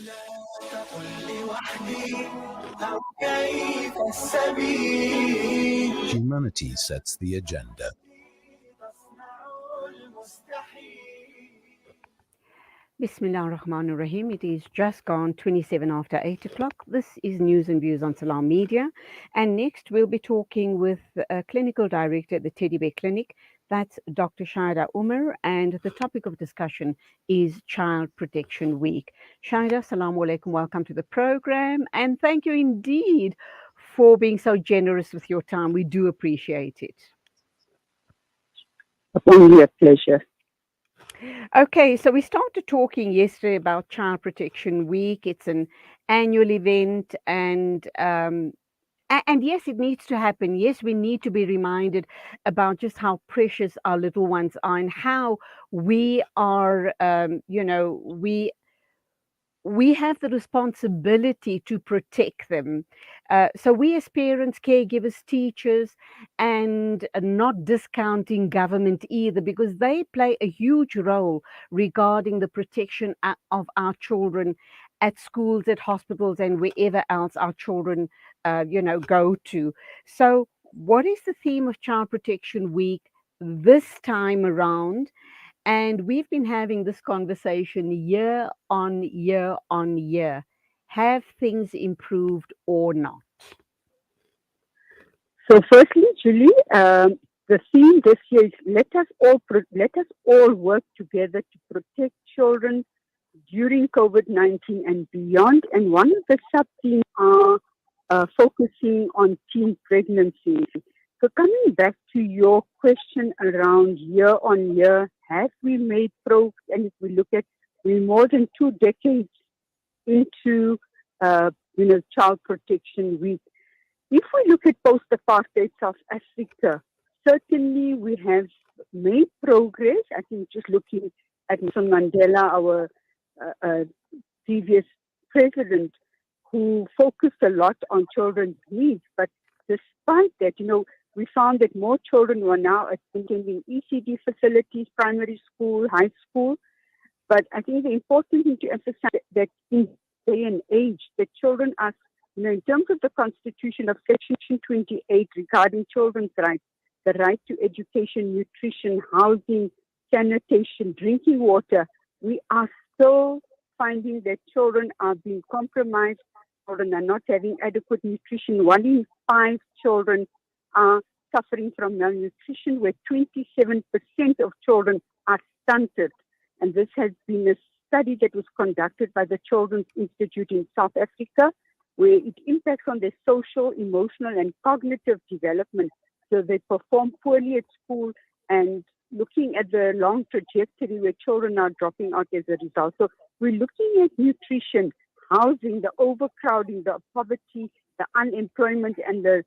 لا تقل لوحدي أو كيف السبيل. Humanity sets the agenda. تصنع المستحيل. Bismillah ar-Rahman ar-Rahim. It is just gone 27 after 8 o'clock. This is News and Views on Salam Media. And next we'll be talking with a clinical director at the Teddy Bear Clinic. That's Dr. Shaheda Omar. And the topic of discussion is Child Protection Week. Shaheda, assalamu alaikum. Welcome to the program. And thank you indeed for being so generous with your time. We do appreciate it. Only a pleasure. Okay, so we started talking yesterday about Child Protection Week. It's an annual event, and yes, it needs to happen. Yes, we need to be reminded about just how precious our little ones are and how we are, we have the responsibility to protect them. So we as parents, caregivers, teachers, and not discounting government either, because they play a huge role regarding the protection of our children at schools, at hospitals, and wherever else our children, go to. So what is the theme of Child Protection Week this time around? And we've been having this conversation year on year on year. Have things improved or not? So, firstly, Julie, the theme this year is let us all work together to protect children during COVID-19 and beyond. And one of the sub themes are focusing on teen pregnancy. So, coming back to your question around year on year, have we made progress? And if we look at, we're more than 2 decades into, Child Protection Week. If we look at post-apartheid South Africa, certainly we have made progress. I think just looking at Nelson Mandela, our previous president, who focused a lot on children's needs. But despite that, we found that more children were now attending ECD facilities, primary school, high school. But I think the important thing to emphasize that in day and age, that children are, in terms of the Constitution of Section 28 regarding children's rights, the right to education, nutrition, housing, sanitation, drinking water, we are still finding that children are being compromised. Children are not having adequate nutrition. 1 in 5 children are suffering from malnutrition, where 27% of children are stunted. And this has been a study that was conducted by the Children's Institute in South Africa, where it impacts on their social, emotional, and cognitive development. So they perform poorly at school, and looking at the long trajectory where children are dropping out as a result. So we're looking at nutrition, housing, the overcrowding, the poverty, the unemployment, and the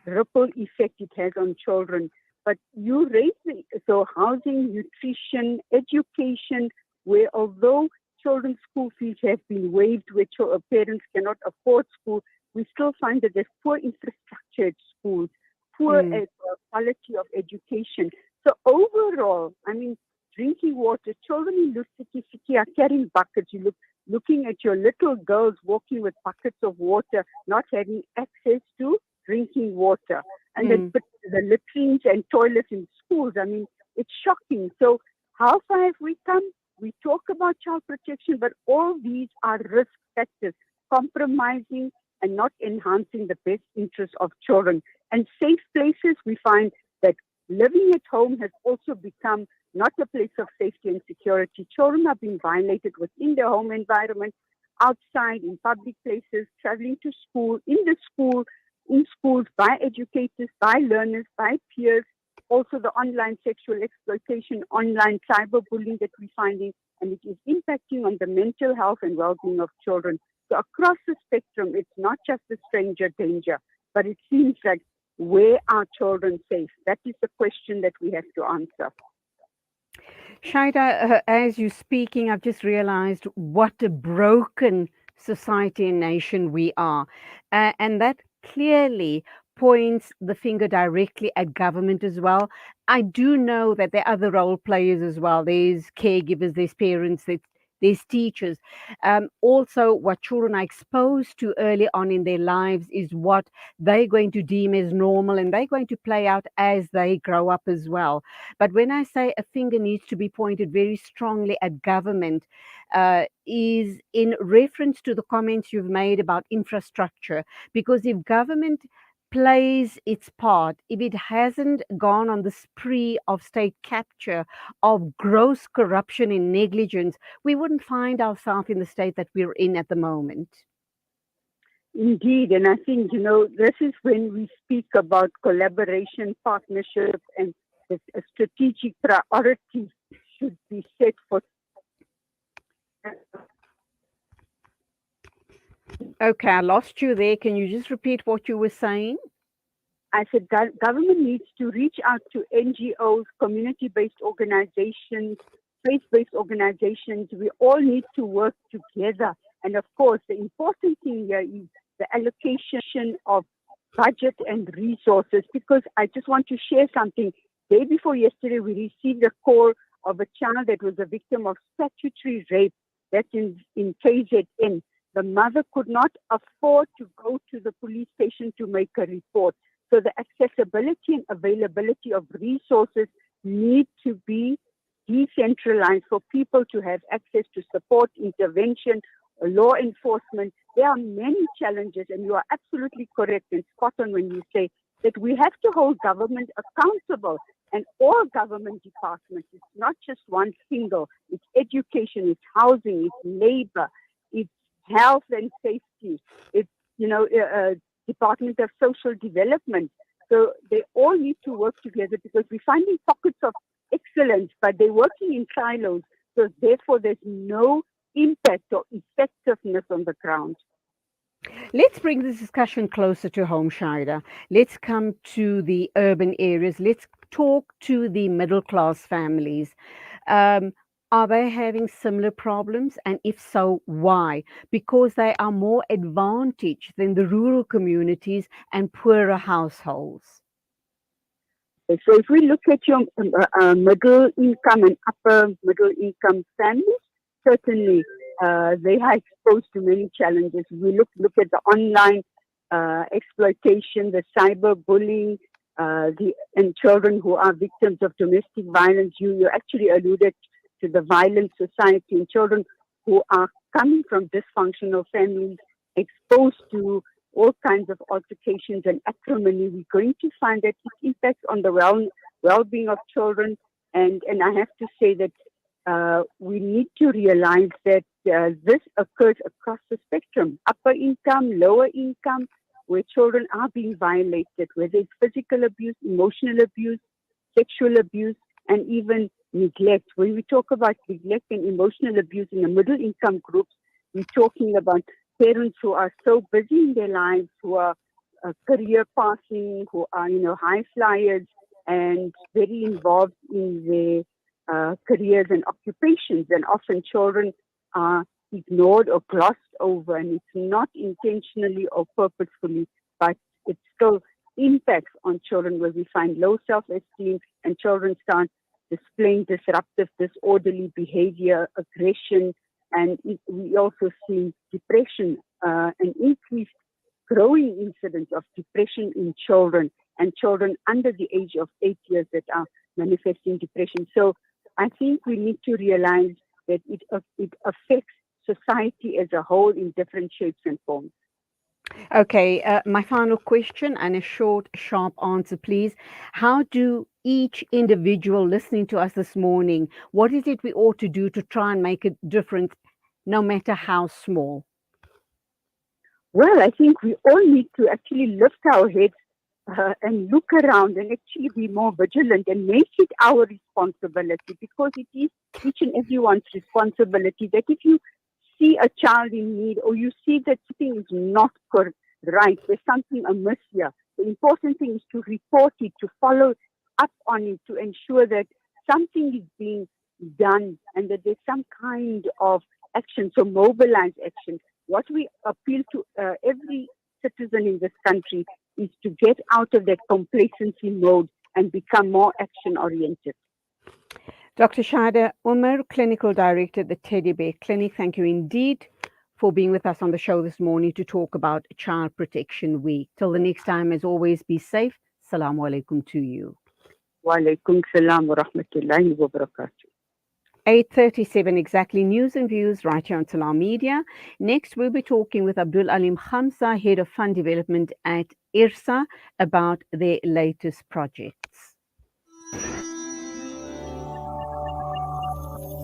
ripple effect it has on children. But you raise so housing, nutrition, education, where although children's school fees have been waived, where parents cannot afford school, we still find that there's poor infrastructure at schools, poor quality of education. So overall, drinking water, children in Lusiki City are carrying buckets. You looking at your little girls walking with buckets of water, not having access to drinking water. And then the latrines and toilets in schools, it's shocking. So how far have we come? We talk about child protection, but all these are risk factors, compromising and not enhancing the best interests of children. And safe places, we find that living at home has also become not a place of safety and security. Children are being violated within their home environment, outside, in public places, traveling to school, in schools, by educators, by learners, by peers. Also the online sexual exploitation, online cyberbullying that we're finding, and it is impacting on the mental health and well-being of children. So across the spectrum, it's not just a stranger danger, but it seems like, where are children safe? That is the question that we have to answer. Shaheda, as you're speaking, I've just realized what a broken society and nation we are. And that clearly points the finger directly at government as well. I do know that there are other role players as well. There's caregivers, there's parents, there's there's teachers. Also, what children are exposed to early on in their lives is what they're going to deem as normal, and they're going to play out as they grow up as well. But when I say a finger needs to be pointed very strongly at government, is in reference to the comments you've made about infrastructure. Because if government plays its part, if it hasn't gone on the spree of state capture, of gross corruption and negligence, we wouldn't find ourselves in the state that we're in at the moment. Indeed, and I think, this is when we speak about collaboration, partnership, and a strategic priority should be set for. Okay, I lost you there. Can you just repeat what you were saying? I said government needs to reach out to NGOs, community-based organizations, faith-based organizations. We all need to work together. And of course, the important thing here is the allocation of budget and resources, because I just want to share something. Day before yesterday, we received a call of a child that was a victim of statutory rape. That's in KZN. The mother could not afford to go to the police station to make a report. So the accessibility and availability of resources need to be decentralized for people to have access to support, intervention, law enforcement. There are many challenges, and you are absolutely correct and spot on when you say that we have to hold government accountable, and all government departments. It's not just one single. It's education, it's housing, it's labor, it's health and safety, it's Department of Social Development. So they all need to work together, because we're finding pockets of excellence, but they're working in silos. So therefore, there's no impact or effectiveness on the ground. Let's bring this discussion closer to home, Shaheda. Let's come to the urban areas. Let's talk to the middle class families. Are they having similar problems? And if so, why? Because they are more advantaged than the rural communities and poorer households. So if we look at your middle income and upper middle income families, certainly they are exposed to many challenges. We look at the online exploitation, the cyberbullying, and children who are victims of domestic violence. You actually alluded to the violent society, and children who are coming from dysfunctional families, exposed to all kinds of altercations and acrimony. We're going to find that it impacts on the well-being of children. And I have to say that we need to realize that this occurs across the spectrum, upper income, lower income, where children are being violated, whether it's physical abuse, emotional abuse, sexual abuse, and even neglect. When we talk about neglect and emotional abuse in the middle income groups, we're talking about parents who are so busy in their lives, who are career passing, who are, high flyers and very involved in their careers and occupations. And often children are ignored or glossed over, and it's not intentionally or purposefully, but it still impacts on children, where we find low self-esteem, and children start displaying disruptive, disorderly behavior, aggression, and we also see depression, an increased growing incidence of depression in children, and children under the age of 8 years that are manifesting depression. So I think we need to realize that it affects society as a whole in different shapes and forms. Okay, my final question, and a short, sharp answer, please. How do each individual listening to us this morning, what is it we ought to do to try and make a difference, no matter how small? Well, I think we all need to actually lift our heads and look around and actually be more vigilant and make it our responsibility, because it is each and everyone's responsibility that if you see a child in need, or you see that something is not right, there's something amiss here, the important thing is to report it, to follow up on it, to ensure that something is being done and that there's some kind of action, so mobilize action. What we appeal to every citizen in this country is to get out of that complacency mode and become more action-oriented. Dr. Shaheda Omar, Clinical Director at the Teddy Bear Clinic, thank you indeed for being with us on the show this morning to talk about Child Protection Week. Till the next time, as always, be safe. Assalamu alaikum to you. Wa alaikum salam wa rahmatullahi wa barakatuh. 8:37 exactly, news and views right here on Salam Media. Next, we'll be talking with Abdul Alim Khamsa, Head of Fund Development at IRSA, about their latest projects.